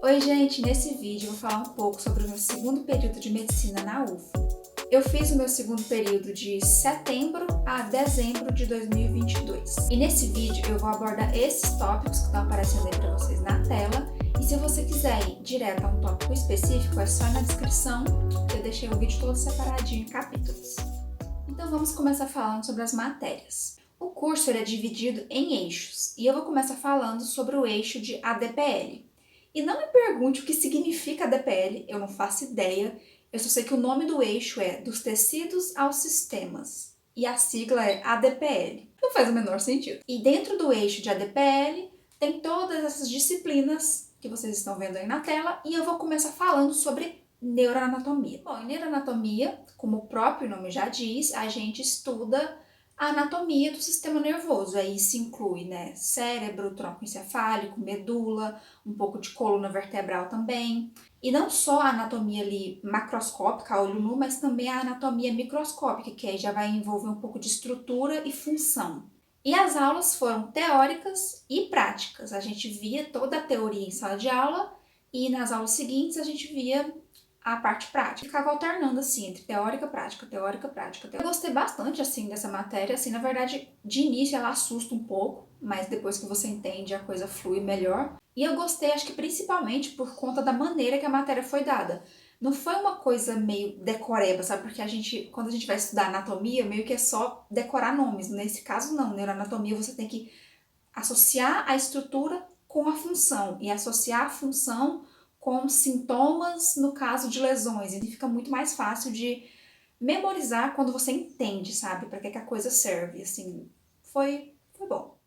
Oi gente, nesse vídeo eu vou falar um pouco sobre o meu segundo período de medicina na UFO. Eu fiz o meu segundo período de setembro a dezembro de 2022. E nesse vídeo eu vou abordar esses tópicos que estão aparecendo aí para vocês na tela. E se você quiser ir direto a um tópico específico, é só na descrição, que eu deixei o vídeo todo separadinho em capítulos. Então vamos começar falando sobre as matérias. O curso é dividido em eixos, e eu vou começar falando sobre o eixo de ADPL. E não me pergunte o que significa ADPL, eu não faço ideia. Eu só sei que o nome do eixo é dos tecidos aos sistemas. E a sigla é ADPL. Não faz o menor sentido. E dentro do eixo de ADPL tem todas essas disciplinas que vocês estão vendo aí na tela. E eu vou começar falando sobre neuroanatomia. Bom, em neuroanatomia, como o próprio nome já diz, a gente estuda a anatomia do sistema nervoso. Aí se inclui, cérebro, tronco encefálico, medula, um pouco de coluna vertebral também. E não só a anatomia ali macroscópica, a olho nu, mas também a anatomia microscópica, que aí já vai envolver um pouco de estrutura e função. E as aulas foram teóricas e práticas. A gente via toda a teoria em sala de aula e nas aulas seguintes a gente via a parte prática. Ficava alternando assim entre teórica, prática, teórica, prática. Eu gostei bastante assim dessa matéria, assim, na verdade, de início ela assusta um pouco, mas depois que você entende a coisa flui melhor. E eu gostei, acho que principalmente por conta da maneira que a matéria foi dada. Não foi uma coisa meio decoreba, sabe? Porque quando a gente vai estudar anatomia, meio que é só decorar nomes. Nesse caso não, neuroanatomia você tem que associar a estrutura com a função e associar a função com sintomas no caso de lesões. E fica muito mais fácil de memorizar quando você entende, sabe? Para que a coisa serve. Assim, foi bom.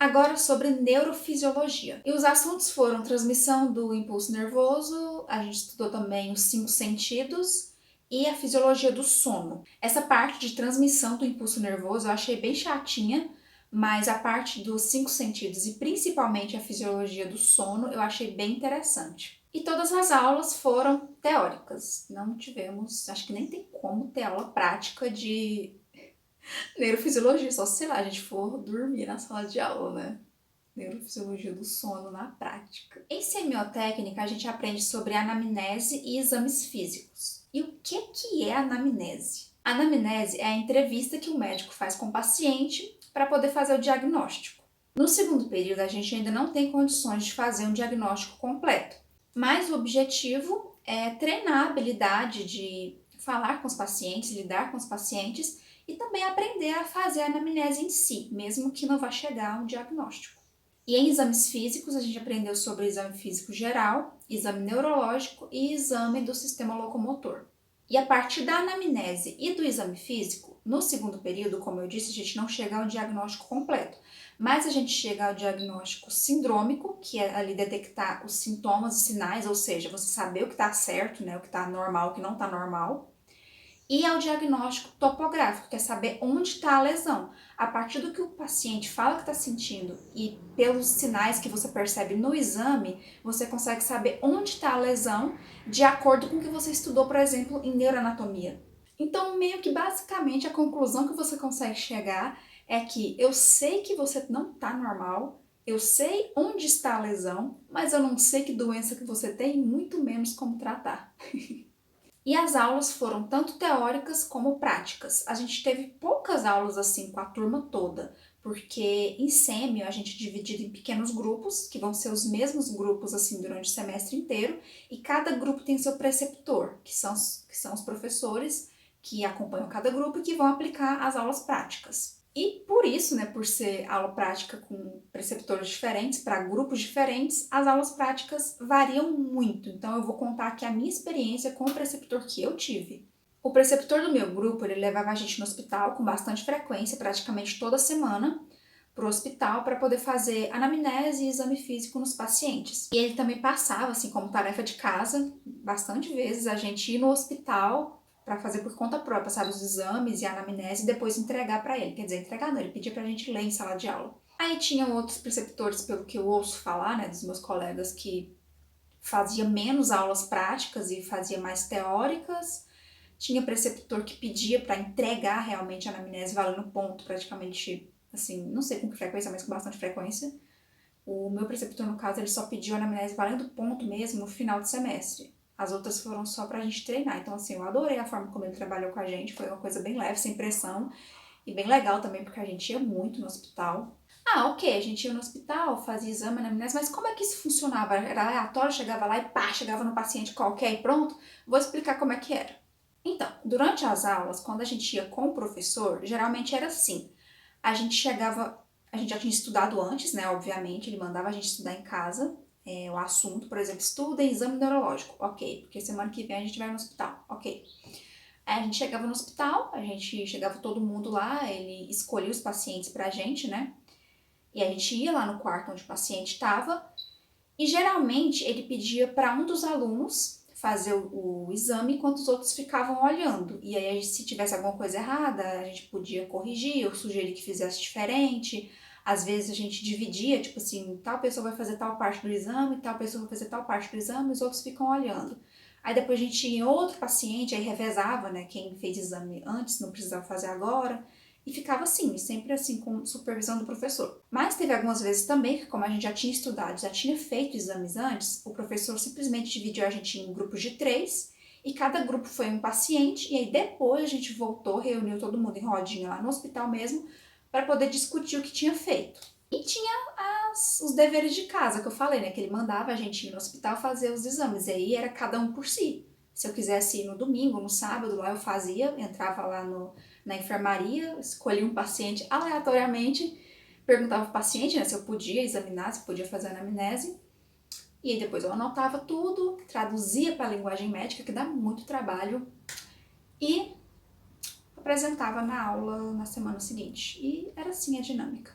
Agora sobre neurofisiologia. E os assuntos foram transmissão do impulso nervoso, a gente estudou também os 5 sentidos e a fisiologia do sono. Essa parte de transmissão do impulso nervoso eu achei bem chatinha, mas a parte dos 5 sentidos e principalmente a fisiologia do sono eu achei bem interessante. E todas as aulas foram teóricas. Não tivemos, acho que nem tem como ter aula prática de neurofisiologia, só se, sei lá, a gente for dormir na sala de aula, né? Neurofisiologia do sono na prática. Em semiotécnica, a gente aprende sobre anamnese e exames físicos. E o que é anamnese? A anamnese é a entrevista que o médico faz com o paciente para poder fazer o diagnóstico. No segundo período, a gente ainda não tem condições de fazer um diagnóstico completo, mas o objetivo é treinar a habilidade de falar com os pacientes, lidar com os pacientes e também aprender a fazer a anamnese em si, mesmo que não vá chegar a um diagnóstico. E em exames físicos, a gente aprendeu sobre exame físico geral, exame neurológico e exame do sistema locomotor. E a partir da anamnese e do exame físico, no segundo período, como eu disse, a gente não chega ao diagnóstico completo, mas a gente chega ao diagnóstico sindrômico, que é ali detectar os sintomas e sinais, ou seja, você saber o que está certo, o que está normal, o que não está normal. E ao diagnóstico topográfico, que é saber onde está a lesão. A partir do que o paciente fala que está sentindo e pelos sinais que você percebe no exame, você consegue saber onde está a lesão de acordo com o que você estudou, por exemplo, em neuroanatomia. Então, meio que basicamente a conclusão que você consegue chegar é que eu sei que você não está normal, eu sei onde está a lesão, mas eu não sei que doença que você tem, muito menos como tratar. E as aulas foram tanto teóricas como práticas. A gente teve poucas aulas assim com a turma toda, porque em sêmio a gente é dividido em pequenos grupos, que vão ser os mesmos grupos assim durante o semestre inteiro, e cada grupo tem seu preceptor, que são os professores que acompanham cada grupo e que vão aplicar as aulas práticas. E por isso, por ser aula prática com preceptores diferentes, para grupos diferentes, as aulas práticas variam muito. Então eu vou contar aqui a minha experiência com o preceptor que eu tive. O preceptor do meu grupo, ele levava a gente no hospital com bastante frequência, praticamente toda semana, para o hospital para poder fazer anamnese e exame físico nos pacientes. E ele também passava, assim, como tarefa de casa, bastante vezes, a gente ir no hospital para fazer por conta própria, sabe, os exames e a anamnese e depois entregar para ele. Quer dizer, entregar não, ele pedia pra gente ler em sala de aula. Aí tinham outros preceptores, pelo que eu ouço falar, dos meus colegas, que fazia menos aulas práticas e fazia mais teóricas. Tinha preceptor que pedia para entregar realmente a anamnese valendo ponto, praticamente, assim, não sei com que frequência, mas com bastante frequência. O meu preceptor, no caso, ele só pediu anamnese valendo ponto mesmo no final do semestre. As outras foram só pra gente treinar. Então, assim, eu adorei a forma como ele trabalhou com a gente. Foi uma coisa bem leve, sem pressão. E bem legal também, porque a gente ia muito no hospital. Ah, ok, a gente ia no hospital, fazia exame, anamnese, mas como é que isso funcionava? Era aleatório, chegava lá e pá, chegava no paciente qualquer e pronto? Vou explicar como é que era. Então, durante as aulas, quando a gente ia com o professor, geralmente era assim. A gente chegava, a gente já tinha estudado antes, né, obviamente, ele mandava a gente estudar em casa, o assunto, por exemplo, estuda em exame neurológico, ok, porque semana que vem a gente vai no hospital, ok. Aí a gente chegava no hospital, a gente chegava todo mundo lá, ele escolhia os pacientes pra gente, né, e a gente ia lá no quarto onde o paciente estava, e geralmente ele pedia para um dos alunos fazer o exame enquanto os outros ficavam olhando. E aí, se tivesse alguma coisa errada, a gente podia corrigir ou sugerir que fizesse diferente. Às vezes a gente dividia, tipo assim, tal pessoa vai fazer tal parte do exame, tal pessoa vai fazer tal parte do exame, e os outros ficam olhando. Aí depois a gente tinha outro paciente, aí revezava, né? Quem fez exame antes não precisava fazer agora. E ficava assim, sempre assim, com supervisão do professor. Mas teve algumas vezes também que, como a gente já tinha estudado, já tinha feito exames antes, o professor simplesmente dividiu a gente em grupos de 3, e cada grupo foi um paciente, e aí depois a gente voltou, reuniu todo mundo em rodinha lá no hospital mesmo, para poder discutir o que tinha feito. E tinha os deveres de casa, que eu falei, né, que ele mandava a gente ir no hospital fazer os exames, e aí era cada um por si. Se eu quisesse ir no domingo, no sábado, lá eu fazia, entrava lá na enfermaria, escolhia um paciente aleatoriamente, perguntava ao paciente, né, se eu podia examinar, se podia fazer anamnese, e aí depois eu anotava tudo, traduzia para a linguagem médica, que dá muito trabalho, e apresentava na aula na semana seguinte. E era assim a dinâmica.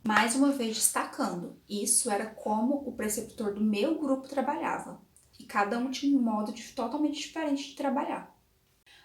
Mais uma vez destacando, isso era como o preceptor do meu grupo trabalhava. E cada um tinha um modo totalmente diferente de trabalhar.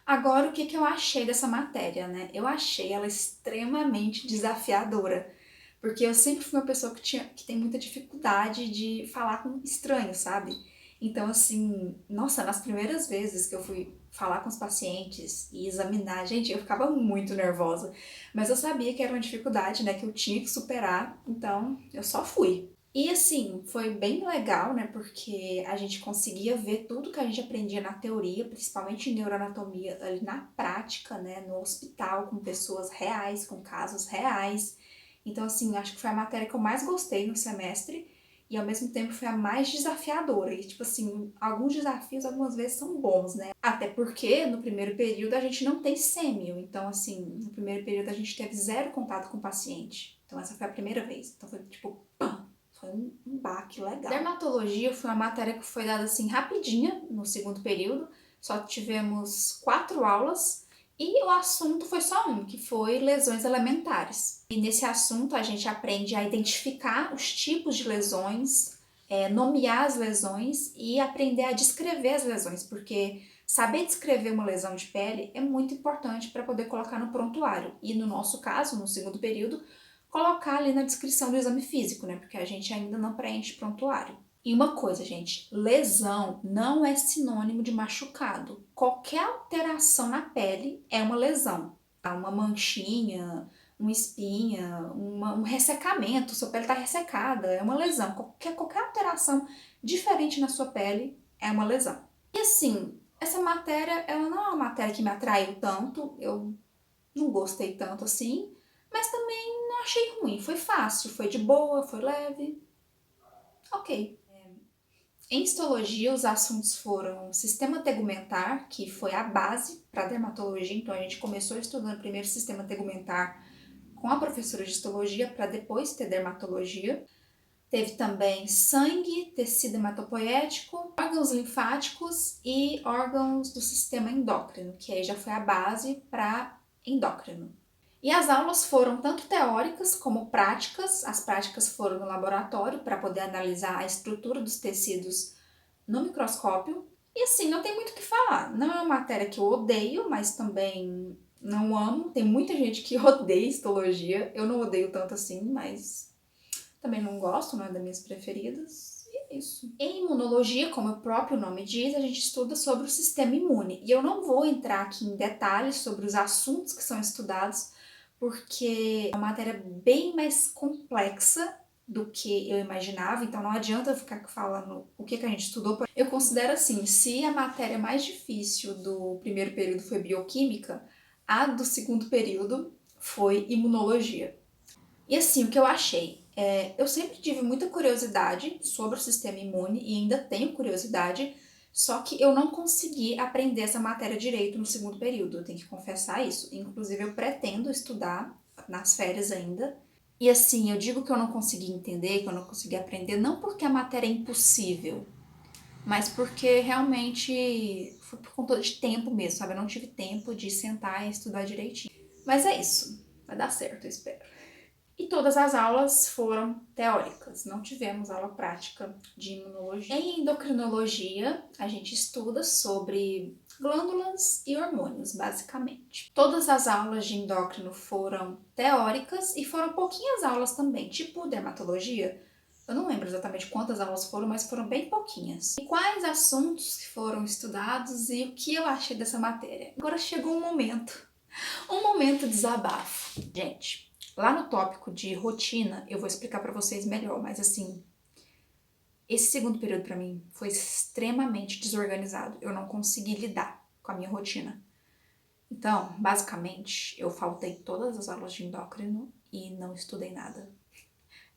Agora, o que eu achei dessa matéria, né? Eu achei ela extremamente desafiadora, porque eu sempre fui uma pessoa que tem muita dificuldade de falar com estranhos, sabe? Então, assim, nossa, nas primeiras vezes que eu fui falar com os pacientes e examinar, gente, eu ficava muito nervosa. Mas eu sabia que era uma dificuldade, né, que eu tinha que superar, então eu só fui. E assim, foi bem legal, né, porque a gente conseguia ver tudo que a gente aprendia na teoria, principalmente em neuroanatomia, ali na prática, né, no hospital, com pessoas reais, com casos reais. Então, assim, acho que foi a matéria que eu mais gostei no semestre e ao mesmo tempo foi a mais desafiadora. E, tipo assim, alguns desafios algumas vezes são bons, né? Até porque no primeiro período a gente não tem sêmio. Então, assim, no primeiro período a gente teve 0 contato com o paciente. Então, essa foi a primeira vez. Então, foi tipo, pam! Foi um baque legal. Dermatologia foi uma matéria que foi dada assim rapidinha no segundo período. Só tivemos 4 aulas. E o assunto foi só um, que foi lesões elementares. E nesse assunto a gente aprende a identificar os tipos de lesões, nomear as lesões e aprender a descrever as lesões, porque saber descrever uma lesão de pele é muito importante para poder colocar no prontuário. E no nosso caso, no segundo período, colocar ali na descrição do exame físico, né? Porque a gente ainda não preenche prontuário. E uma coisa, gente, lesão não é sinônimo de machucado. Qualquer alteração na pele é uma lesão. Uma manchinha, uma espinha, um ressecamento, sua pele está ressecada, é uma lesão. Qualquer alteração diferente na sua pele é uma lesão. E assim, essa matéria, ela não é uma matéria que me atraiu tanto, eu não gostei tanto assim, mas também não achei ruim. Foi fácil, foi de boa, foi leve. Ok. Em histologia, os assuntos foram sistema tegumentar, que foi a base para a dermatologia, então a gente começou estudando primeiro sistema tegumentar com a professora de histologia, para depois ter dermatologia. Teve também sangue, tecido hematopoético, órgãos linfáticos e órgãos do sistema endócrino, que aí já foi a base para endócrino. E as aulas foram tanto teóricas como práticas. As práticas foram no laboratório para poder analisar a estrutura dos tecidos no microscópio. E assim, não tem muito o que falar. Não é uma matéria que eu odeio, mas também não amo. Tem muita gente que odeia histologia. Eu não odeio tanto assim, mas também não gosto, não é das minhas preferidas. E é isso. Em imunologia, como o próprio nome diz, a gente estuda sobre o sistema imune. E eu não vou entrar aqui em detalhes sobre os assuntos que são estudados, porque é uma matéria bem mais complexa do que eu imaginava, então não adianta eu ficar falando o que a gente estudou. Eu considero assim, se a matéria mais difícil do primeiro período foi bioquímica, a do segundo período foi imunologia. E assim, o que eu achei? Eu sempre tive muita curiosidade sobre o sistema imune e ainda tenho curiosidade, só que eu não consegui aprender essa matéria direito no segundo período, eu tenho que confessar isso. Inclusive, eu pretendo estudar nas férias ainda. E assim, eu digo que eu não consegui entender, que eu não consegui aprender, não porque a matéria é impossível, mas porque realmente foi por conta de tempo mesmo, sabe? Eu não tive tempo de sentar e estudar direitinho. Mas é isso, vai dar certo, eu espero. E todas as aulas foram teóricas, não tivemos aula prática de imunologia. Em endocrinologia, a gente estuda sobre glândulas e hormônios, basicamente. Todas as aulas de endócrino foram teóricas e foram pouquinhas aulas também, tipo dermatologia. Eu não lembro exatamente quantas aulas foram, mas foram bem pouquinhas. E quais assuntos que foram estudados e o que eu achei dessa matéria? Agora chegou um momento desabafo. Gente, lá no tópico de rotina, eu vou explicar pra vocês melhor, mas assim, esse segundo período pra mim foi extremamente desorganizado. Eu não consegui lidar com a minha rotina. Então, basicamente, eu faltei todas as aulas de endócrino e não estudei nada.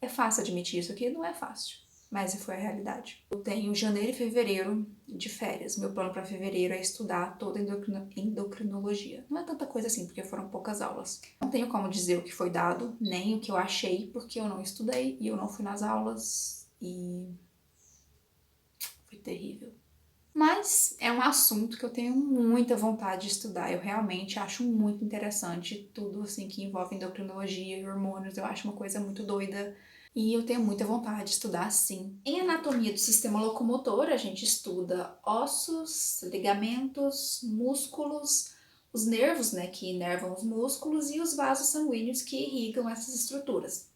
É fácil admitir isso aqui? Não é fácil, mas foi a realidade. Eu tenho janeiro e fevereiro de férias. Meu plano para fevereiro é estudar toda endocrinologia. Não é tanta coisa assim, porque foram poucas aulas. Não tenho como dizer o que foi dado, nem o que eu achei, porque eu não estudei e eu não fui nas aulas e foi terrível. Mas é um assunto que eu tenho muita vontade de estudar. Eu realmente acho muito interessante tudo assim que envolve endocrinologia e hormônios. Eu acho uma coisa muito doida. E eu tenho muita vontade de estudar sim. Em anatomia do sistema locomotor, a gente estuda ossos, ligamentos, músculos, os nervos, né, que inervam os músculos e os vasos sanguíneos que irrigam essas estruturas.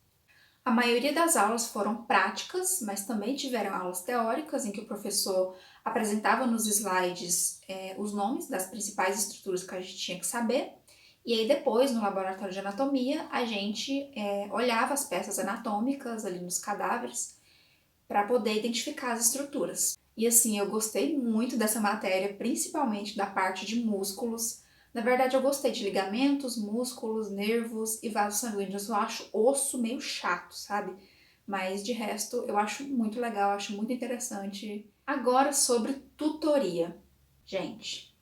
A maioria das aulas foram práticas, mas também tiveram aulas teóricas em que o professor apresentava nos slides os nomes das principais estruturas que a gente tinha que saber. E aí depois, no laboratório de anatomia, a gente olhava as peças anatômicas ali nos cadáveres para poder identificar as estruturas. E assim, eu gostei muito dessa matéria, principalmente da parte de músculos. Na verdade, eu gostei de ligamentos, músculos, nervos e vasos sanguíneos. Eu acho osso meio chato, sabe? Mas de resto, eu acho muito legal, eu acho muito interessante. Agora sobre tutoria. Gente,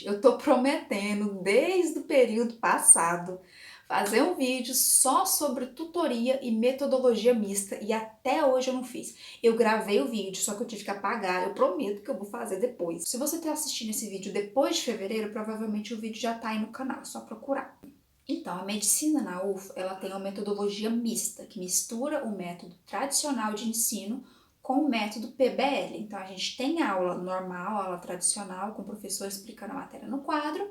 eu tô prometendo desde o período passado fazer um vídeo só sobre tutoria e metodologia mista e até hoje eu não fiz. Eu gravei o vídeo, só que eu tive que apagar, eu prometo que eu vou fazer depois. Se você tá assistindo esse vídeo depois de fevereiro, provavelmente o vídeo já tá aí no canal, é só procurar. Então, a medicina na UF, ela tem uma metodologia mista, que mistura o método tradicional de ensino com o método PBL. Então, a gente tem aula normal, aula tradicional, com o professor explicando a matéria no quadro,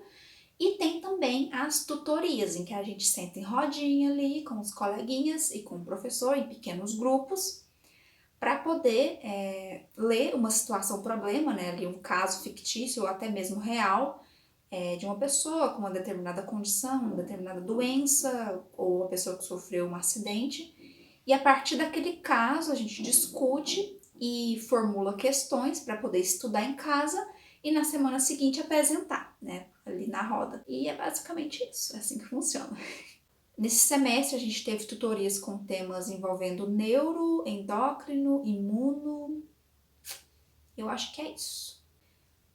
e tem também as tutorias, em que a gente senta em rodinha ali com os coleguinhas e com o professor em pequenos grupos, para poder ler uma situação problema, né, ali um caso fictício ou até mesmo real, de uma pessoa com uma determinada condição, uma determinada doença, ou a pessoa que sofreu um acidente. E a partir daquele caso a gente discute e formula questões para poder estudar em casa e na semana seguinte apresentar, né, ali na roda. E é basicamente isso, é assim que funciona. Nesse semestre a gente teve tutorias com temas envolvendo neuro, endócrino, imuno. Eu acho que é isso.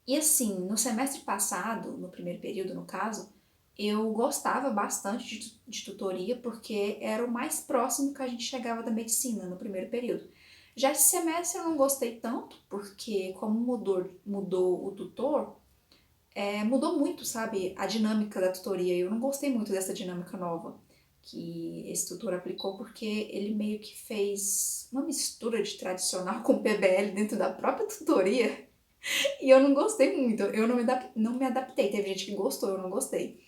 E assim, no semestre passado, no primeiro período no caso, eu gostava bastante de tutoria porque era o mais próximo que a gente chegava da medicina no primeiro período. Já esse semestre eu não gostei tanto porque como mudou o tutor, mudou muito, sabe, a dinâmica da tutoria. Eu não gostei muito dessa dinâmica nova que esse tutor aplicou porque ele meio que fez uma mistura de tradicional com PBL dentro da própria tutoria. E eu não gostei muito, eu não me adaptei. Teve gente que gostou, eu não gostei.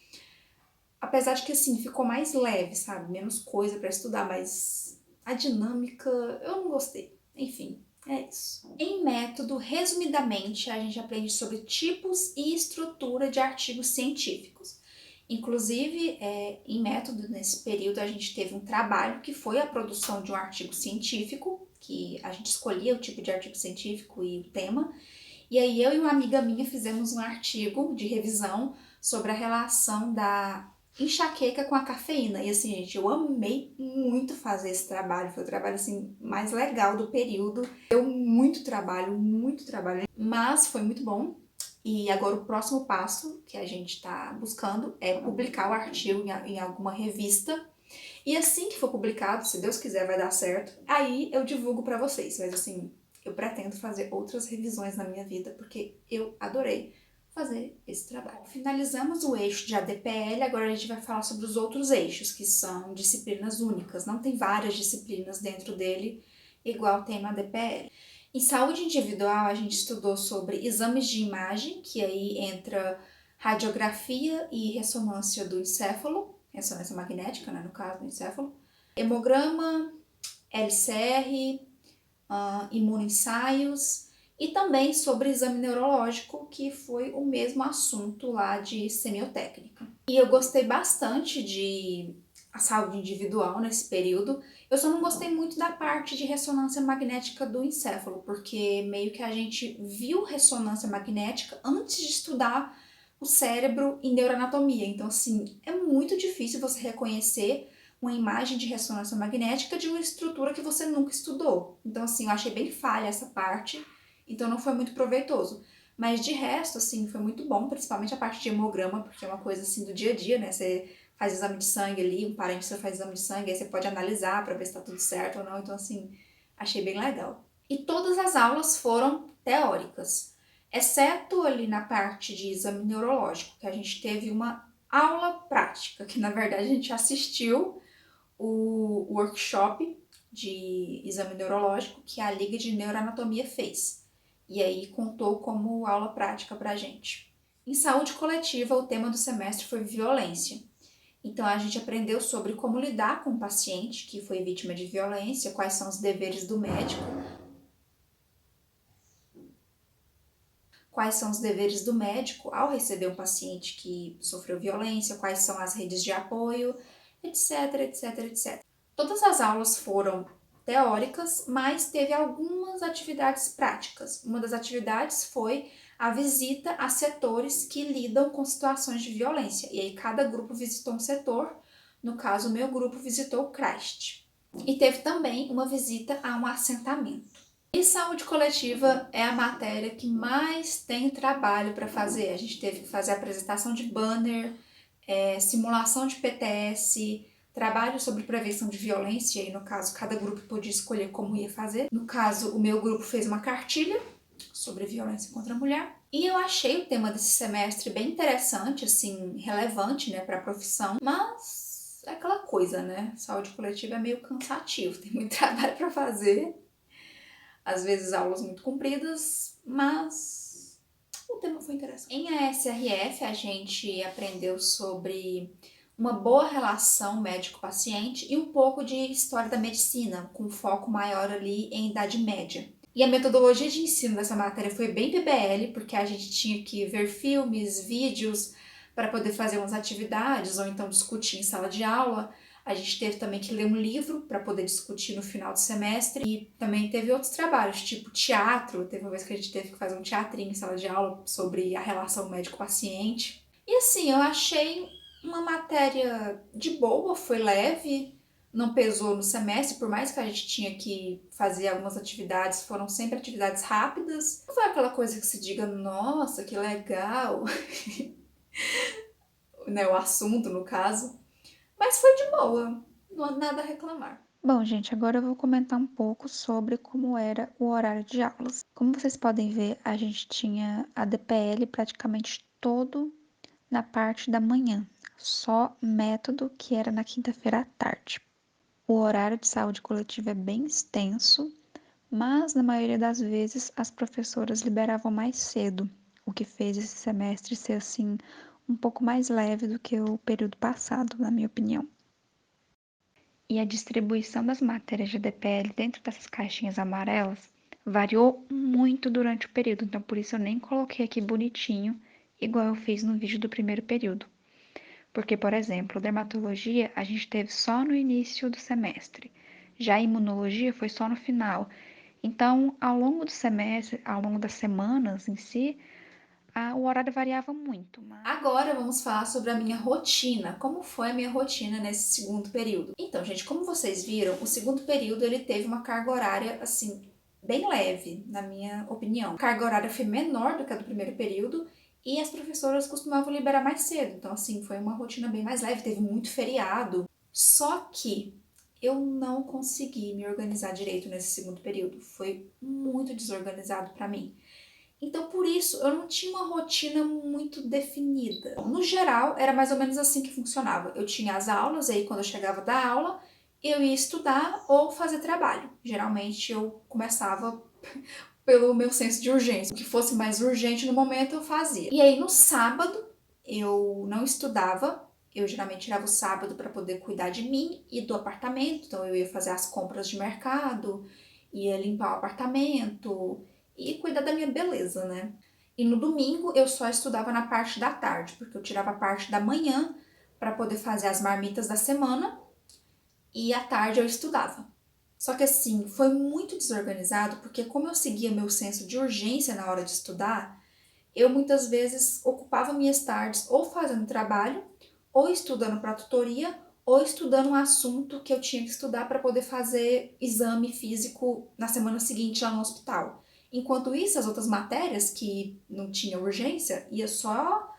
Apesar de que, assim, ficou mais leve, sabe? Menos coisa pra estudar, mas a dinâmica eu não gostei. Enfim, é isso. Em método, resumidamente, a gente aprende sobre tipos e estrutura de artigos científicos. Inclusive, em método, nesse período, a gente teve um trabalho que foi a produção de um artigo científico, que a gente escolhia o tipo de artigo científico e o tema, e aí eu e uma amiga minha fizemos um artigo de revisão sobre a relação da enxaqueca com a cafeína. E assim, gente, eu amei muito fazer esse trabalho. Foi o trabalho assim mais legal do período. Deu muito trabalho, mas foi muito bom. E agora o próximo passo que a gente está buscando é publicar o artigo em alguma revista. E assim que for publicado, se Deus quiser vai dar certo, aí eu divulgo para vocês. Mas assim, eu pretendo fazer outras revisões na minha vida, porque eu adorei fazer esse trabalho. Finalizamos o eixo de ADPL, agora a gente vai falar sobre os outros eixos, que são disciplinas únicas. Não tem várias disciplinas dentro dele, igual tem no ADPL. Em saúde individual, a gente estudou sobre exames de imagem, que aí entra radiografia e ressonância do encéfalo, ressonância magnética, né, no caso do encéfalo, hemograma, LCR, imunoensaios e também sobre exame neurológico, que foi o mesmo assunto lá de semiotécnica. E eu gostei bastante de a saúde individual nesse período. Eu só não gostei muito da parte de ressonância magnética do encéfalo, porque meio que a gente viu ressonância magnética antes de estudar o cérebro e neuroanatomia. Então, assim, é muito difícil você reconhecer uma imagem de ressonância magnética de uma estrutura que você nunca estudou. Então, assim, eu achei bem falha essa parte, então não foi muito proveitoso. Mas de resto, assim, foi muito bom, principalmente a parte de hemograma, porque é uma coisa, assim, do dia a dia, né? Você faz exame de sangue ali, um parente seu faz exame de sangue, aí você pode analisar para ver se tá tudo certo ou não. Então, assim, achei bem legal. E todas as aulas foram teóricas, exceto ali na parte de exame neurológico, que a gente teve uma aula prática, que na verdade a gente assistiu o workshop de exame neurológico que a Liga de Neuroanatomia fez. E aí contou como aula prática pra gente. Em saúde coletiva, o tema do semestre foi violência. Então a gente aprendeu sobre como lidar com o paciente que foi vítima de violência, quais são os deveres do médico, quais são os deveres do médico ao receber um paciente que sofreu violência, quais são as redes de apoio, etc, etc, etc. Todas as aulas foram teóricas, mas teve algumas atividades práticas. Uma das atividades foi a visita a setores que lidam com situações de violência. E aí cada grupo visitou um setor, no caso o meu grupo visitou o CRAST. E teve também uma visita a um assentamento. E saúde coletiva é a matéria que mais tem trabalho para fazer. A gente teve que fazer apresentação de banner, simulação de PTS, trabalho sobre prevenção de violência, e no caso cada grupo podia escolher como ia fazer. No caso, o meu grupo fez uma cartilha sobre violência contra a mulher. E eu achei o tema desse semestre bem interessante, assim, relevante, né, para a profissão, mas é aquela coisa, né? Saúde coletiva é meio cansativo, tem muito trabalho para fazer. Às vezes aulas muito compridas, mas o tema foi interessante. Em ASRF a gente aprendeu sobre uma boa relação médico-paciente e um pouco de história da medicina, com foco maior ali em Idade Média. E a metodologia de ensino dessa matéria foi bem PBL, porque a gente tinha que ver filmes, vídeos, para poder fazer umas atividades ou então discutir em sala de aula. A gente teve também que ler um livro para poder discutir no final do semestre. E também teve outros trabalhos, tipo teatro. Teve uma vez que a gente teve que fazer um teatrinho em sala de aula sobre a relação médico-paciente. E assim, eu achei uma matéria de boa, foi leve, não pesou no semestre, por mais que a gente tinha que fazer algumas atividades, foram sempre atividades rápidas. Não foi aquela coisa que se diga, nossa, que legal, né, o assunto no caso. Mas foi de boa, não há nada a reclamar. Bom, gente, agora eu vou comentar um pouco sobre como era o horário de aulas. Como vocês podem ver, a gente tinha a DPL praticamente todo na parte da manhã, só método que era na quinta-feira à tarde. O horário de saúde coletiva é bem extenso, mas na maioria das vezes as professoras liberavam mais cedo, o que fez esse semestre ser assim um pouco mais leve do que o período passado, na minha opinião. E a distribuição das matérias de DPL dentro dessas caixinhas amarelas variou muito durante o período, então por isso eu nem coloquei aqui bonitinho, igual eu fiz no vídeo do primeiro período. Porque, por exemplo, dermatologia a gente teve só no início do semestre, já a imunologia foi só no final. Então, ao longo do semestre, ao longo das semanas em si, o horário variava muito, mas Agora vamos falar sobre a minha rotina. Como foi a minha rotina nesse segundo período? Então, gente, como vocês viram, o segundo período ele teve uma carga horária assim bem leve, na minha opinião. A carga horária foi menor do que a do primeiro período e as professoras costumavam liberar mais cedo. Então, assim, foi uma rotina bem mais leve, teve muito feriado. Só que eu não consegui me organizar direito nesse segundo período. Foi muito desorganizado para mim. Então, por isso, eu não tinha uma rotina muito definida. No geral, era mais ou menos assim que funcionava. Eu tinha as aulas, e aí quando eu chegava da aula, eu ia estudar ou fazer trabalho. Geralmente, eu começava pelo meu senso de urgência. O que fosse mais urgente no momento, eu fazia. E aí, no sábado, eu não estudava. Eu geralmente tirava o sábado para poder cuidar de mim e do apartamento. Então, eu ia fazer as compras de mercado, ia limpar o apartamento e cuidar da minha beleza, né? E no domingo eu só estudava na parte da tarde, porque eu tirava a parte da manhã para poder fazer as marmitas da semana e à tarde eu estudava. Só que assim, foi muito desorganizado, porque como eu seguia meu senso de urgência na hora de estudar, eu muitas vezes ocupava minhas tardes ou fazendo trabalho, ou estudando para tutoria, ou estudando um assunto que eu tinha que estudar para poder fazer exame físico na semana seguinte lá no hospital. Enquanto isso, as outras matérias que não tinha urgência, ia só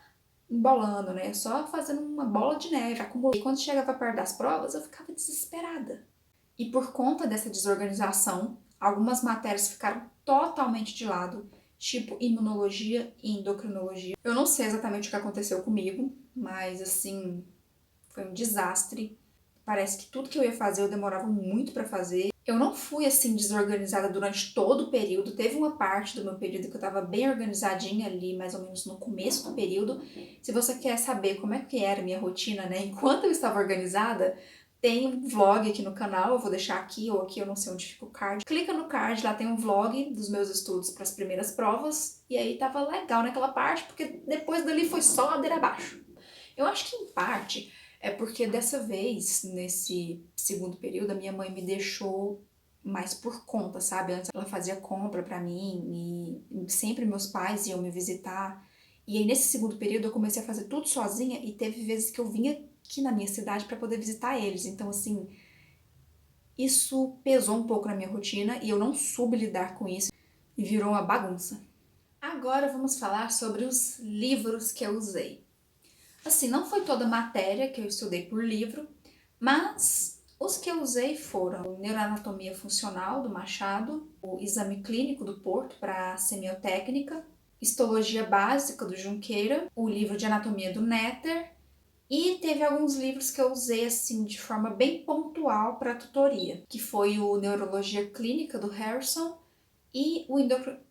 embolando, né? Só fazendo uma bola de neve, acumulei. E quando chegava perto das provas, eu ficava desesperada. E por conta dessa desorganização, algumas matérias ficaram totalmente de lado, tipo imunologia e endocrinologia. Eu não sei exatamente o que aconteceu comigo, mas assim, foi um desastre. Parece que tudo que eu ia fazer eu demorava muito para fazer. Eu não fui assim desorganizada durante todo o período. Teve uma parte do meu período que eu estava bem organizadinha ali, mais ou menos no começo do período. Se você quer saber como é que era a minha rotina, né, enquanto eu estava organizada, tem um vlog aqui no canal, eu vou deixar aqui ou aqui, eu não sei onde fica o card. Clica no card, lá tem um vlog dos meus estudos para as primeiras provas. E aí tava legal naquela parte, porque depois dali foi só ladeira abaixo. Eu acho que em parte é porque dessa vez, nesse segundo período, a minha mãe me deixou mais por conta, sabe? Antes ela fazia compra pra mim e sempre meus pais iam me visitar. E aí nesse segundo período eu comecei a fazer tudo sozinha e teve vezes que eu vinha aqui na minha cidade para poder visitar eles. Então assim, isso pesou um pouco na minha rotina e eu não soube lidar com isso e virou uma bagunça. Agora vamos falar sobre os livros que eu usei. Assim, não foi toda matéria que eu estudei por livro, mas os que eu usei foram Neuroanatomia Funcional, do Machado, o Exame Clínico do Porto para Semiotécnica, Histologia Básica, do Junqueira, o livro de Anatomia do Netter, e teve alguns livros que eu usei assim de forma bem pontual para tutoria, que foi o Neurologia Clínica, do Harrison, e o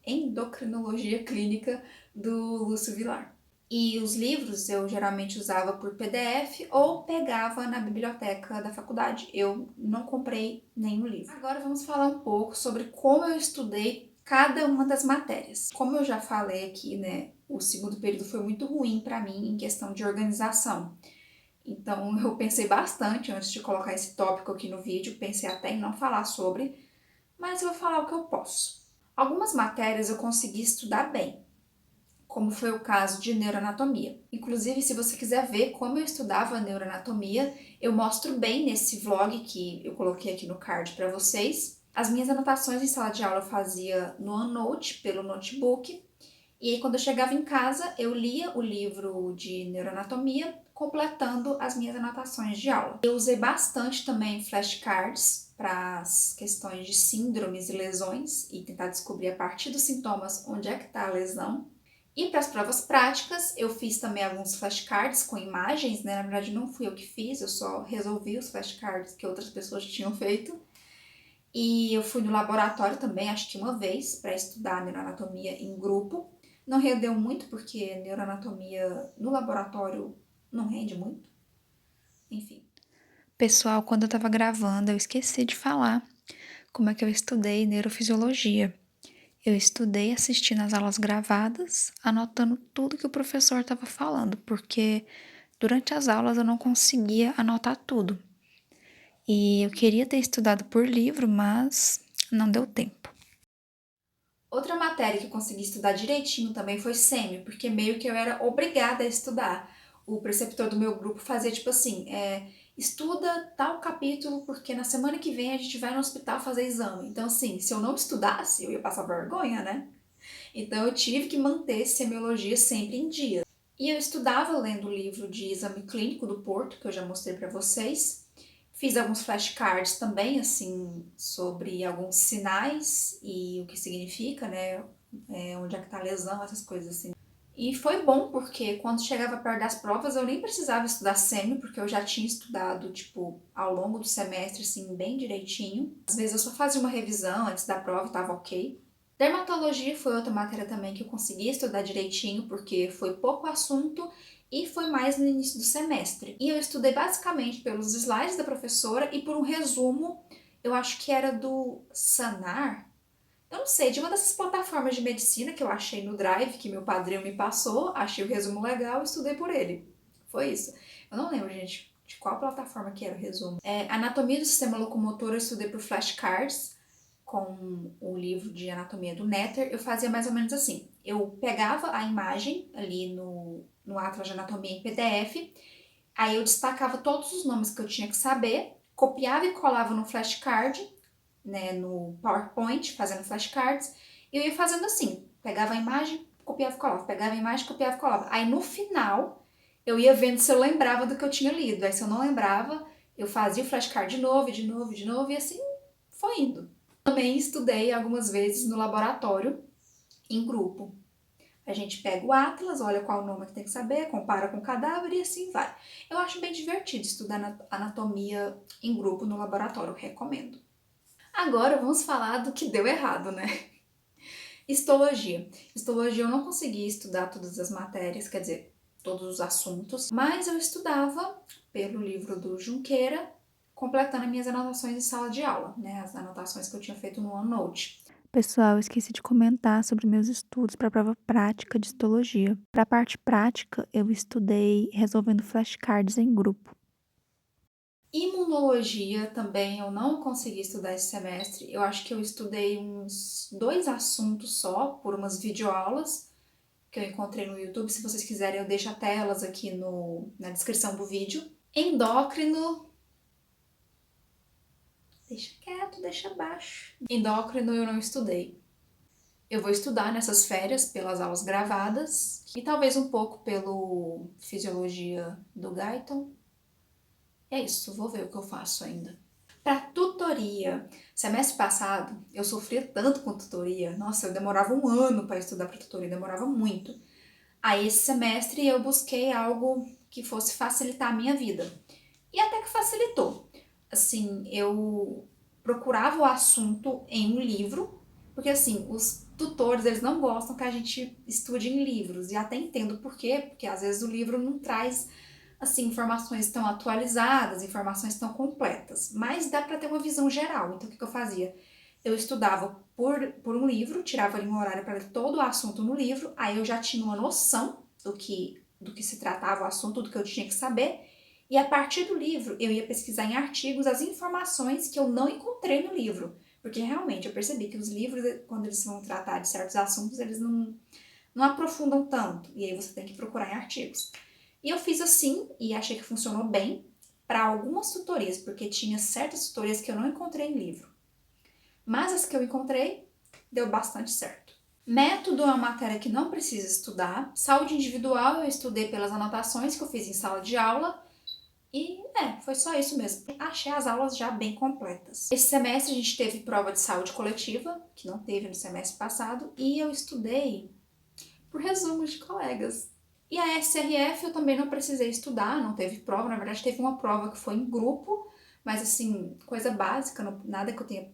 Endocrinologia Clínica, do Lúcio Vilar. E os livros eu geralmente usava por PDF ou pegava na biblioteca da faculdade. Eu não comprei nenhum livro. Agora vamos falar um pouco sobre como eu estudei cada uma das matérias. Como eu já falei aqui, né, o segundo período foi muito ruim para mim em questão de organização. Então eu pensei bastante antes de colocar esse tópico aqui no vídeo, pensei até em não falar sobre, mas eu vou falar o que eu posso. Algumas matérias eu consegui estudar bem, como foi o caso de neuroanatomia. Inclusive, se você quiser ver como eu estudava neuroanatomia, eu mostro bem nesse vlog que eu coloquei aqui no card para vocês. As minhas anotações em sala de aula eu fazia no OneNote, pelo notebook, e aí quando eu chegava em casa, eu lia o livro de neuroanatomia, completando as minhas anotações de aula. Eu usei bastante também flashcards para as questões de síndromes e lesões e tentar descobrir a partir dos sintomas onde é que está a lesão. E para as provas práticas, eu fiz também alguns flashcards com imagens, né? Na verdade, não fui eu que fiz, eu só resolvi os flashcards que outras pessoas tinham feito. E eu fui no laboratório também, acho que uma vez, para estudar neuroanatomia em grupo. Não rendeu muito, porque neuroanatomia no laboratório não rende muito. Enfim. pessoal, quando eu tava gravando, eu esqueci de falar como é que eu estudei neurofisiologia. Eu estudei assistindo as aulas gravadas, anotando tudo que o professor estava falando, porque Durante as aulas eu não conseguia anotar tudo. E eu queria ter estudado por livro, mas não deu tempo. Outra matéria que eu consegui estudar direitinho também foi sêmio, porque meio que eu era obrigada a estudar. O preceptor do meu grupo fazia tipo assim, estuda tal capítulo porque na semana que vem a gente vai no hospital fazer exame. Então assim, se eu não estudasse, eu ia passar vergonha, né? Então eu tive que manter semiologia sempre em dia. E eu estudava lendo o livro de exame clínico do Porto, que eu já mostrei para vocês. Fiz alguns flashcards também, assim, sobre alguns sinais e o que significa, né? Onde é que tá a lesão, essas coisas assim. E foi bom, porque quando chegava perto das provas, eu nem precisava estudar semi, porque eu já tinha estudado, tipo, ao longo do semestre, assim, bem direitinho. Às vezes eu só fazia uma revisão antes da prova e tava ok. Dermatologia foi outra matéria também que eu consegui estudar direitinho, porque foi pouco assunto e foi mais no início do semestre. E eu estudei basicamente pelos slides da professora e por um resumo, eu acho que era do Sanar, eu não sei, de uma dessas plataformas de medicina que eu achei no Drive, que meu padrinho me passou, achei o resumo legal e estudei por ele. Foi isso. Eu não lembro, gente, de qual plataforma que era o resumo. Anatomia do sistema locomotor eu estudei por flashcards, com o livro de anatomia do Netter. Eu fazia mais ou menos assim. Eu pegava a imagem ali no Atlas de Anatomia em PDF, aí eu destacava todos os nomes que eu tinha que saber, copiava e colava no flashcard, né, no PowerPoint, fazendo flashcards, e eu ia fazendo assim, pegava a imagem, copiava e colava, pegava a imagem, copiava e colava. Aí no final, eu ia vendo se eu lembrava do que eu tinha lido. Aí se eu não lembrava, eu fazia o flashcard de novo, de novo, de novo, e assim foi indo. Também estudei algumas vezes no laboratório, em grupo. A gente pega o Atlas, olha qual nome que tem que saber, compara com o cadáver e assim vai. Eu acho bem divertido estudar anatomia em grupo no laboratório, recomendo. Agora vamos falar do que deu errado, né? Histologia. Histologia eu não consegui estudar todas as matérias, quer dizer, todos os assuntos, mas eu estudava pelo livro do Junqueira, completando minhas anotações em sala de aula, né? As anotações que eu tinha feito no OneNote. Pessoal, eu esqueci de comentar sobre meus estudos para a prova prática de histologia. Para a parte prática, eu estudei resolvendo flashcards em grupo. Imunologia também eu não consegui estudar esse semestre. Eu acho que eu estudei uns 2 assuntos só, por umas videoaulas que eu encontrei no YouTube. Se vocês quiserem, eu deixo até elas aqui na descrição do vídeo. Endócrino. Deixa quieto, deixa baixo. Endócrino eu não estudei. Eu vou estudar nessas férias pelas aulas gravadas e talvez um pouco pelo Fisiologia do Guyton. É isso, vou ver o que eu faço ainda. Para tutoria, semestre passado eu sofria tanto com tutoria, nossa, eu demorava um ano para estudar para tutoria, demorava muito. Aí esse semestre eu busquei algo que fosse facilitar a minha vida. E até que facilitou. Assim, eu procurava o assunto em um livro, porque assim, os tutores, eles não gostam que a gente estude em livros, e até entendo por quê, porque às vezes o livro não traz assim informações tão atualizadas, informações tão completas, mas dá para ter uma visão geral. Então o que eu fazia? Eu estudava por um livro, tirava ali um horário para ler todo o assunto no livro, aí eu já tinha uma noção do que se tratava o assunto, do que eu tinha que saber, e a partir do livro eu ia pesquisar em artigos as informações que eu não encontrei no livro, porque realmente eu percebi que os livros, quando eles vão tratar de certos assuntos, eles não aprofundam tanto, e aí você tem que procurar em artigos. E eu fiz assim, e achei que funcionou bem, para algumas tutorias, porque tinha certas tutorias que eu não encontrei em livro. Mas as que eu encontrei, deu bastante certo. Método é uma matéria que não precisa estudar. Saúde individual eu estudei pelas anotações que eu fiz em sala de aula. E foi só isso mesmo. Achei as aulas já bem completas. Esse semestre a gente teve prova de saúde coletiva, que não teve no semestre passado, e eu estudei por resumos de colegas. E a SRF eu também não precisei estudar, não teve prova, na verdade teve uma prova que foi em grupo, mas assim, coisa básica, nada que eu tenha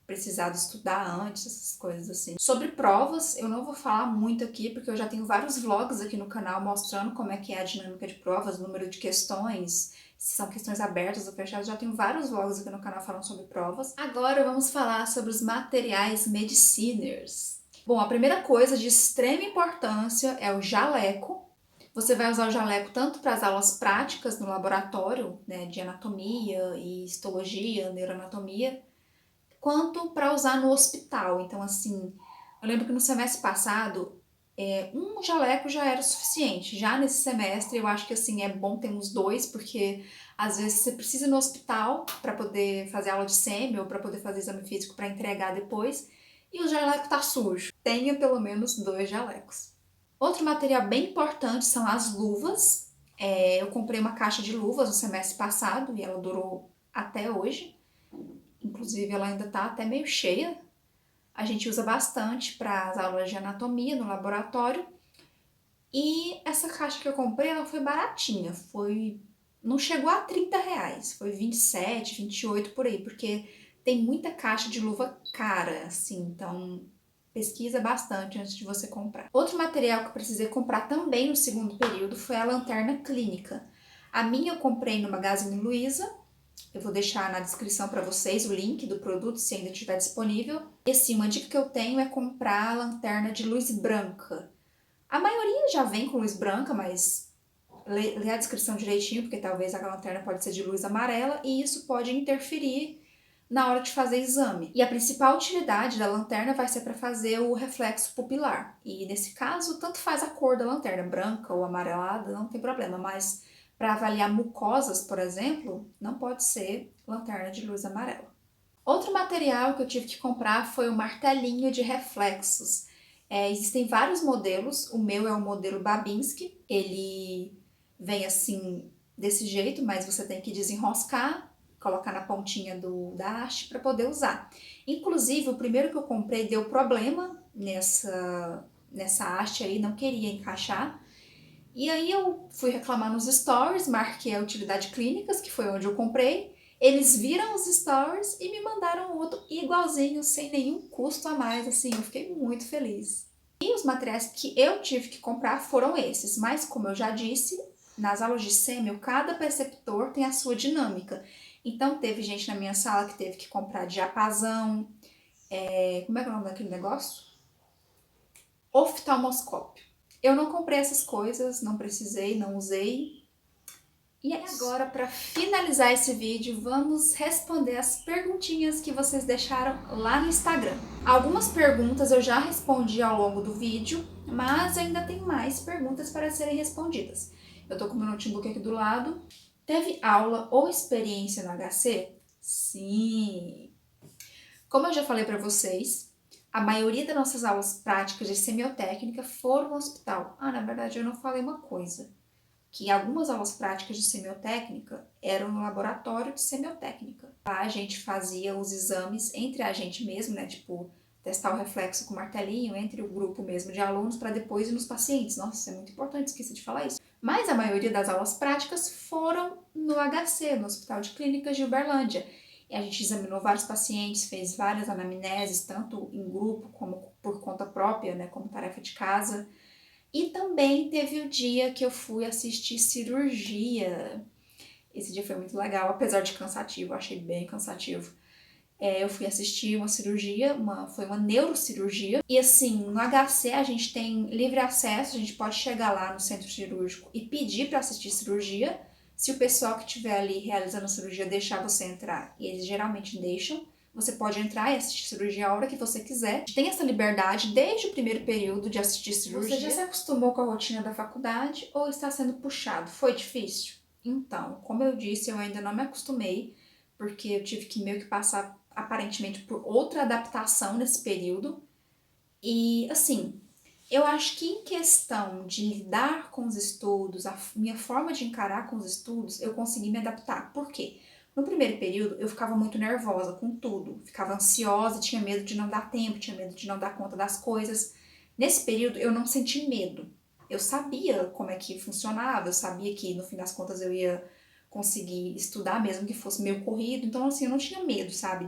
precisado estudar antes, essas coisas assim. Sobre provas, eu não vou falar muito aqui, porque eu já tenho vários vlogs aqui no canal mostrando como é que é a dinâmica de provas, número de questões, se são questões abertas ou fechadas, já tenho vários vlogs aqui no canal falando sobre provas. Agora vamos falar sobre os materiais mediciners. Bom, a primeira coisa de extrema importância é o jaleco. Você vai usar o jaleco tanto para as aulas práticas no laboratório, né, de anatomia e histologia, neuroanatomia, quanto para usar no hospital. Então, assim, eu lembro que no semestre passado, um jaleco já era o suficiente. Já nesse semestre, eu acho que assim é bom ter uns dois, porque às vezes você precisa ir no hospital para poder fazer aula de semi ou para poder fazer exame físico para entregar depois, e o jaleco tá sujo. Tenha pelo menos dois jalecos. Outro material bem importante são as luvas. Eu comprei uma caixa de luvas no semestre passado e ela durou até hoje. Inclusive, ela ainda tá até meio cheia. A gente usa bastante para as aulas de anatomia no laboratório. E essa caixa que eu comprei, ela foi baratinha. Não chegou a R$ 30, foi 27, 28 por aí, porque tem muita caixa de luva cara, assim, então pesquisa bastante antes de você comprar. Outro material que eu precisei comprar também no segundo período foi a lanterna clínica. A minha eu comprei no Magazine Luiza. Eu vou deixar na descrição para vocês o link do produto, se ainda estiver disponível. E assim, uma dica que eu tenho é comprar a lanterna de luz branca. A maioria já vem com luz branca, mas lê a descrição direitinho, porque talvez a lanterna pode ser de luz amarela e isso pode interferir na hora de fazer exame. E a principal utilidade da lanterna vai ser para fazer o reflexo pupilar. E nesse caso, tanto faz a cor da lanterna, branca ou amarelada, não tem problema, mas para avaliar mucosas, por exemplo, não pode ser lanterna de luz amarela. Outro material que eu tive que comprar foi o martelinho de reflexos. Existem vários modelos, o meu é o modelo Babinski, ele vem assim, desse jeito, mas você tem que desenroscar, colocar na pontinha da haste para poder usar. Inclusive, o primeiro que eu comprei deu problema nessa haste aí, não queria encaixar. E aí eu fui reclamar nos stories, marquei a utilidade clínicas, que foi onde eu comprei. Eles viram os stories e me mandaram outro igualzinho, sem nenhum custo a mais, assim, eu fiquei muito feliz. E os materiais que eu tive que comprar foram esses, mas como eu já disse, nas aulas de sêmio, cada preceptor tem a sua dinâmica. Então teve gente na minha sala que teve que comprar diapasão, como é que é o nome daquele negócio? Oftalmoscópio. Eu não comprei essas coisas, não precisei, não usei. E agora, para finalizar esse vídeo, vamos responder as perguntinhas que vocês deixaram lá no Instagram. Algumas perguntas eu já respondi ao longo do vídeo, mas ainda tem mais perguntas para serem respondidas. Eu tô com meu notebook aqui do lado. Teve aula ou experiência no HC? Sim! Como eu já falei para vocês, a maioria das nossas aulas práticas de semiotécnica foram no hospital. Na verdade eu não falei uma coisa, que algumas aulas práticas de semiotécnica eram no laboratório de semiotécnica. Lá a gente fazia os exames entre a gente mesmo, né, tipo, testar o reflexo com martelinho entre o grupo mesmo de alunos para depois ir nos pacientes. Nossa, isso é muito importante, esqueci de falar isso. Mas a maioria das aulas práticas foram no HC, no Hospital de Clínicas de Uberlândia. E a gente examinou vários pacientes, fez várias anamneses, tanto em grupo como por conta própria, né, como tarefa de casa. E também teve o dia que eu fui assistir cirurgia. Esse dia foi muito legal, apesar de cansativo, eu achei bem cansativo. Eu fui assistir uma cirurgia, foi uma neurocirurgia. E assim, no HC a gente tem livre acesso, a gente pode chegar lá no centro cirúrgico e pedir para assistir cirurgia. Se o pessoal que estiver ali realizando a cirurgia deixar você entrar, e eles geralmente deixam, você pode entrar e assistir cirurgia a hora que você quiser. Tem essa liberdade desde o primeiro período de assistir cirurgia. Você já se acostumou com a rotina da faculdade ou está sendo puxado? Foi difícil? Então, como eu disse, eu ainda não me acostumei, porque eu tive que meio que passar aparentemente por outra adaptação nesse período. E assim, eu acho que em questão de lidar com os estudos, a minha forma de encarar com os estudos, eu consegui me adaptar. Por quê? No primeiro período, eu ficava muito nervosa com tudo. Ficava ansiosa, tinha medo de não dar tempo, tinha medo de não dar conta das coisas. Nesse período, eu não senti medo. Eu sabia como é que funcionava, eu sabia que, no fim das contas, eu ia conseguir estudar, mesmo que fosse meio corrido. Então, assim, eu não tinha medo, sabe,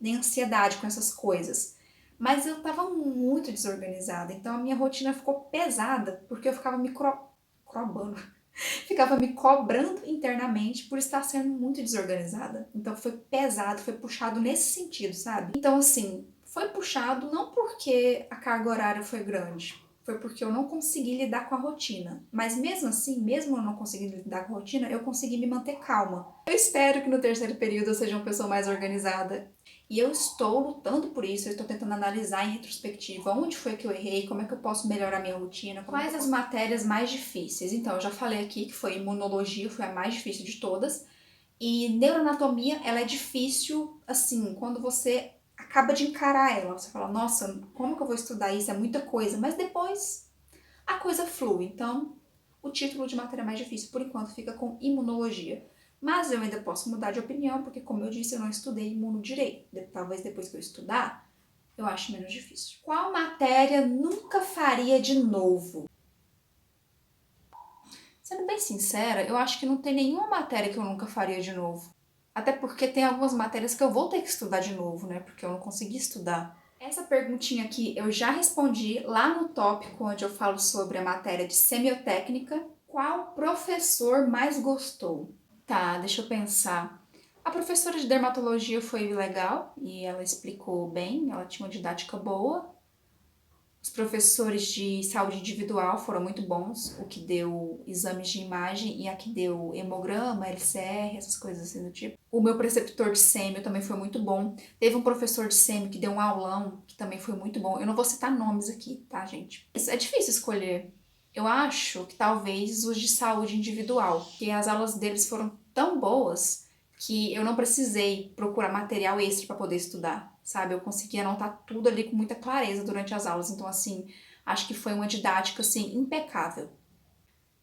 nem ansiedade com essas coisas. Mas eu tava muito desorganizada, então a minha rotina ficou pesada, porque eu ficava ficava me cobrando internamente por estar sendo muito desorganizada. Então foi pesado, foi puxado nesse sentido, sabe? Então assim, foi puxado não porque a carga horária foi grande, foi porque eu não consegui lidar com a rotina. Mas mesmo assim, mesmo eu não conseguindo lidar com a rotina, eu consegui me manter calma. Eu espero que no terceiro período eu seja uma pessoa mais organizada. E eu estou lutando por isso, eu estou tentando analisar em retrospectiva onde foi que eu errei, como é que eu posso melhorar minha rotina, quais as matérias mais difíceis. Então, eu já falei aqui que foi imunologia, foi a mais difícil de todas. E neuroanatomia, ela é difícil, assim, quando você acaba de encarar ela. Você fala, nossa, como que eu vou estudar isso? É muita coisa. Mas depois a coisa flui. Então, o título de matéria mais difícil, por enquanto, fica com imunologia. Mas eu ainda posso mudar de opinião, porque, como eu disse, eu não estudei imunodireito. Talvez depois que eu estudar, eu ache menos difícil. Qual matéria nunca faria de novo? Sendo bem sincera, eu acho que não tem nenhuma matéria que eu nunca faria de novo. Até porque tem algumas matérias que eu vou ter que estudar de novo, né? Porque eu não consegui estudar. Essa perguntinha aqui eu já respondi lá no tópico onde eu falo sobre a matéria de semiotécnica. Qual professor mais gostou? Tá, deixa eu pensar. A professora de dermatologia foi legal e ela explicou bem, ela tinha uma didática boa. Os professores de saúde individual foram muito bons, o que deu exames de imagem e a que deu hemograma, LCR, essas coisas assim do tipo. O meu preceptor de sêmio também foi muito bom. Teve um professor de sêmio que deu um aulão, que também foi muito bom. Eu não vou citar nomes aqui, tá, gente? Isso é difícil escolher. Eu acho que talvez os de saúde individual, porque as aulas deles foram tão boas que eu não precisei procurar material extra para poder estudar, sabe? Eu consegui anotar tudo ali com muita clareza durante as aulas, então, assim, acho que foi uma didática, assim, impecável.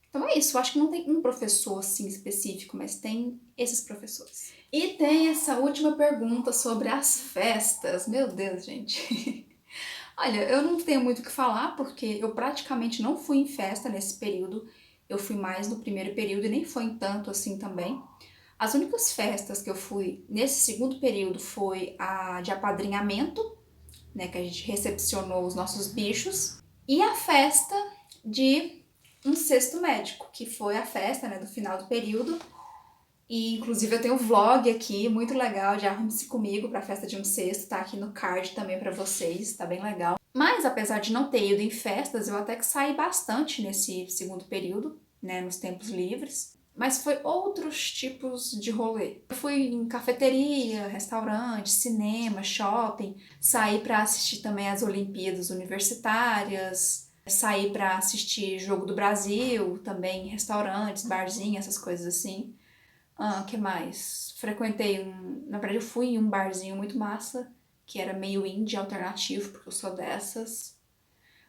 Então é isso, eu acho que não tem um professor, assim, específico, mas tem esses professores. E tem essa última pergunta sobre as festas. Meu Deus, gente. Olha, eu não tenho muito o que falar, porque eu praticamente não fui em festa nesse período. Eu fui mais no primeiro período e nem foi em tanto assim também. As únicas festas que eu fui nesse segundo período foi a de apadrinhamento, né, que a gente recepcionou os nossos bichos, e a festa de um cesto médico, que foi a festa, né, do final do período. E inclusive eu tenho um vlog aqui, muito legal, de Arrume-se Comigo para a festa de um cesto, tá aqui no card também para vocês, tá bem legal. Mas apesar de não ter ido em festas, eu até que saí bastante nesse segundo período, né, nos tempos livres. Mas foi outros tipos de rolê. Eu fui em cafeteria, restaurante, cinema, shopping, saí para assistir também as Olimpíadas Universitárias, saí para assistir Jogo do Brasil, também em restaurantes, barzinho, essas coisas assim. Que mais? Frequentei na verdade eu fui em um barzinho muito massa, que era meio indie alternativo, porque eu sou dessas.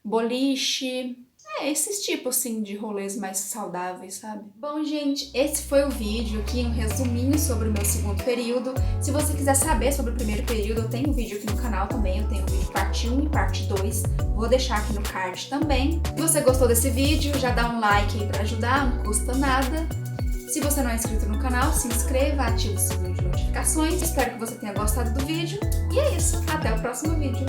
Boliche, esses tipos, assim, de rolês mais saudáveis, sabe? Bom, gente, esse foi o vídeo aqui, um resuminho sobre o meu segundo período. Se você quiser saber sobre o primeiro período, eu tenho um vídeo aqui no canal também, eu tenho um vídeo parte 1 e parte 2, vou deixar aqui no card também. Se você gostou desse vídeo, já dá um like aí pra ajudar, não custa nada. Se você não é inscrito no canal, se inscreva, ative o sininho de notificações. Espero que você tenha gostado do vídeo. E é isso, até o próximo vídeo.